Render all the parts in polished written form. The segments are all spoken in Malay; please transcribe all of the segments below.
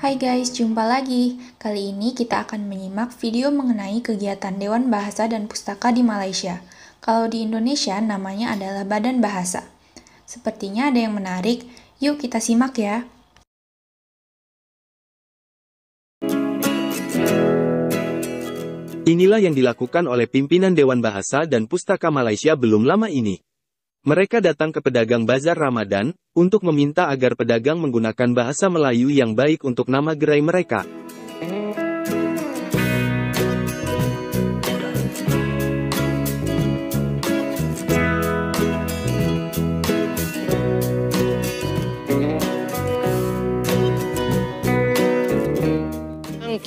Hai guys, jumpa lagi. Kali ini kita akan menyimak video mengenai kegiatan Dewan Bahasa dan Pustaka di Malaysia. Kalau di Indonesia namanya adalah Badan Bahasa. Sepertinya ada yang menarik, yuk kita simak ya. Inilah yang dilakukan oleh pimpinan Dewan Bahasa dan Pustaka Malaysia belum lama ini. Mereka datang ke pedagang Bazar Ramadan, untuk meminta agar pedagang menggunakan bahasa Melayu yang baik untuk nama gerai mereka.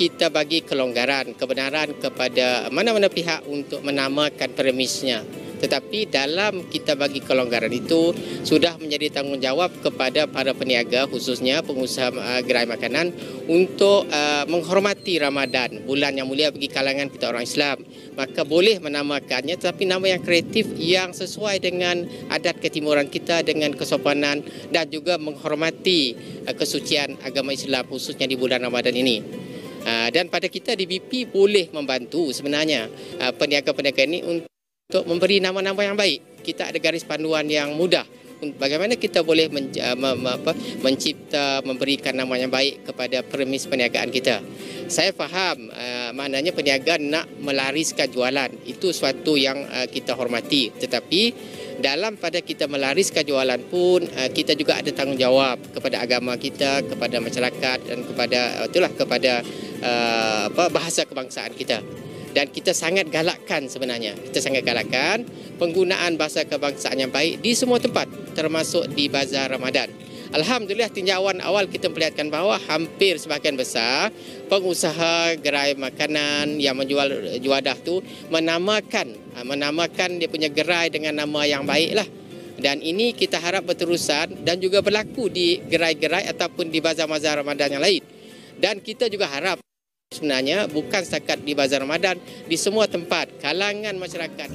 Kita bagi kelonggaran, kebenaran kepada mana-mana pihak untuk menamakan premisnya. Tetapi dalam kita bagi kelonggaran itu sudah menjadi tanggungjawab kepada para peniaga, khususnya pengusaha gerai makanan untuk menghormati Ramadan, bulan yang mulia bagi kalangan kita orang Islam. Maka boleh menamakannya, tetapi nama yang kreatif yang sesuai dengan adat ketimuran kita, dengan kesopanan dan juga menghormati kesucian agama Islam khususnya di bulan Ramadan ini. Dan pada kita di BP boleh membantu sebenarnya peniaga-peniaga ini untuk memberi nama-nama yang baik. Kita ada garis panduan yang mudah bagaimana kita boleh mencipta, memberikan nama yang baik kepada premis perniagaan kita. Saya faham maknanya peniaga nak melariskan jualan, itu suatu yang kita hormati. Tetapi dalam pada kita melariskan jualan pun kita juga ada tanggungjawab kepada agama kita, kepada masyarakat dan kepada bahasa kebangsaan kita. Dan kita sangat galakkan sebenarnya. Kita sangat galakkan penggunaan bahasa kebangsaan yang baik di semua tempat, termasuk di Bazar Ramadan. Alhamdulillah, tinjauan awal kita memperlihatkan bahawa hampir sebahagian besar pengusaha gerai makanan yang menjual juadah tu menamakan dia punya gerai dengan nama yang baiklah. Dan ini kita harap berterusan dan juga berlaku di gerai-gerai ataupun di bazar-bazar Ramadan yang lain. Dan kita juga harap sebenarnya bukan setakat di Bazar Ramadan, di semua tempat, kalangan masyarakat.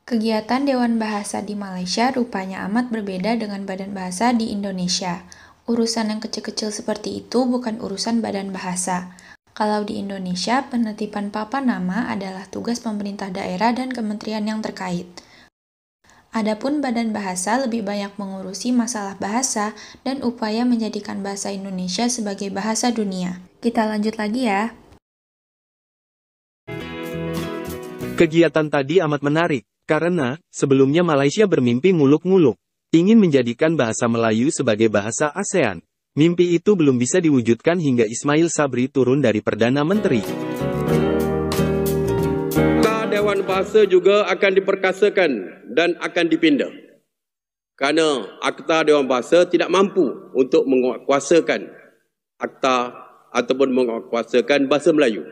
Kegiatan Dewan Bahasa di Malaysia rupanya amat berbeda dengan Badan Bahasa di Indonesia. Urusan yang kecil-kecil seperti itu bukan urusan Badan Bahasa. Kalau di Indonesia, penetipan papan nama adalah tugas pemerintah daerah dan kementerian yang terkait. Adapun Badan Bahasa lebih banyak mengurusi masalah bahasa dan upaya menjadikan bahasa Indonesia sebagai bahasa dunia. Kita lanjut lagi ya. Kegiatan tadi amat menarik, karena sebelumnya Malaysia bermimpi muluk-muluk, ingin menjadikan bahasa Melayu sebagai bahasa ASEAN. Mimpi itu belum bisa diwujudkan hingga Ismail Sabri turun dari Perdana Menteri. Dewan Bahasa juga akan diperkasakan dan akan dipindah. Kerana Akta Dewan Bahasa tidak mampu untuk menguatkuasakan akta ataupun menguatkuasakan bahasa Melayu.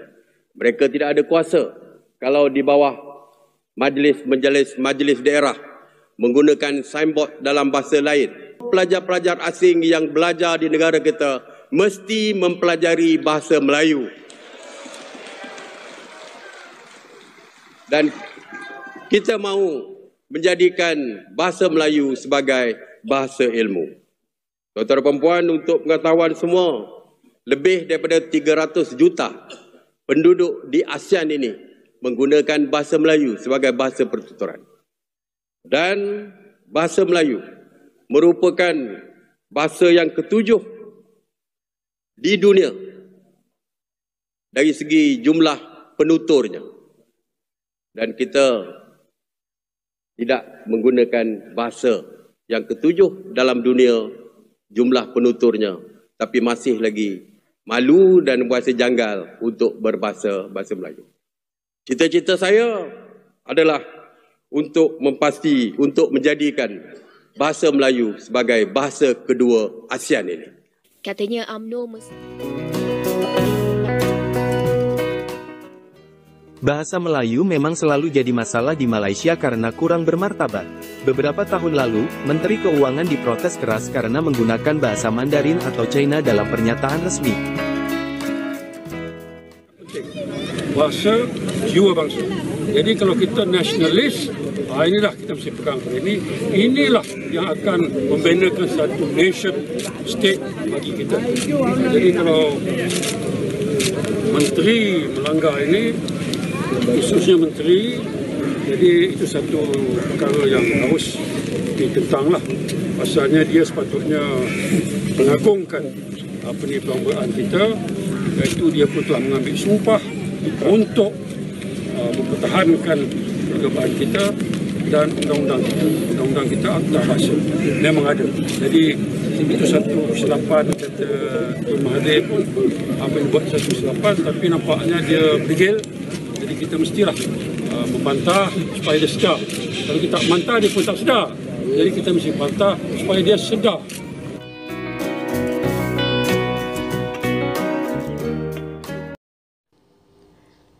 Mereka tidak ada kuasa kalau di bawah majlis daerah menggunakan signboard dalam bahasa lain. Pelajar-pelajar asing yang belajar di negara kita mesti mempelajari bahasa Melayu. Dan kita mahu menjadikan bahasa Melayu sebagai bahasa ilmu. Tuan-tuan dan puan, untuk pengetahuan semua, lebih daripada 300 juta penduduk di ASEAN ini menggunakan bahasa Melayu sebagai bahasa pertuturan. Dan bahasa Melayu merupakan bahasa yang ketujuh di dunia dari segi jumlah penuturnya. Dan kita tidak menggunakan bahasa yang ketujuh dalam dunia jumlah penuturnya, tapi masih lagi malu dan berasa janggal untuk berbahasa Melayu. Cita-cita saya adalah untuk menjadikan bahasa Melayu sebagai bahasa kedua ASEAN ini. Katanya UMNO Bahasa Melayu memang selalu jadi masalah di Malaysia karena kurang bermartabat. Beberapa tahun lalu, Menteri Keuangan diprotes keras karena menggunakan bahasa Mandarin atau China dalam pernyataan resmi. bahasa jiwa bangsa. Jadi kalau kita nasionalis, inilah kita mesti pegang ini. Inilah yang akan membinakan satu nation state bagi kita. Jadi kalau menteri melanggar ini, khususnya menteri, jadi itu satu perkara yang harus ditentanglah. Pasalnya dia sepatutnya mengagungkan perniagaan kita, iaitu dia pun telah mengambil sumpah untuk mempertahankan perniagaan kita dan undang-undang kita Akta Bahasa memang ada. Jadi itu satu kesilapan kata Tun Mahathir pun apa yang buat satu kesilapan, tapi nampaknya dia bergil. Jadi kita mestilah membantah supaya dia sedar. Kalau kita membantah dia pun tak sedar. Jadi kita mesti bantah supaya dia sedar.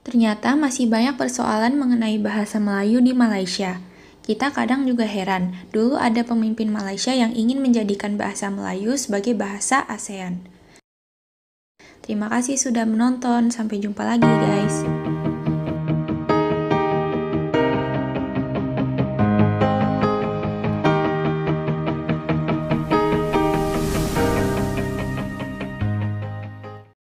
Ternyata masih banyak persoalan mengenai bahasa Melayu di Malaysia. Kita kadang juga heran, dulu ada pemimpin Malaysia yang ingin menjadikan bahasa Melayu sebagai bahasa ASEAN. Terima kasih sudah menonton, sampai jumpa lagi guys.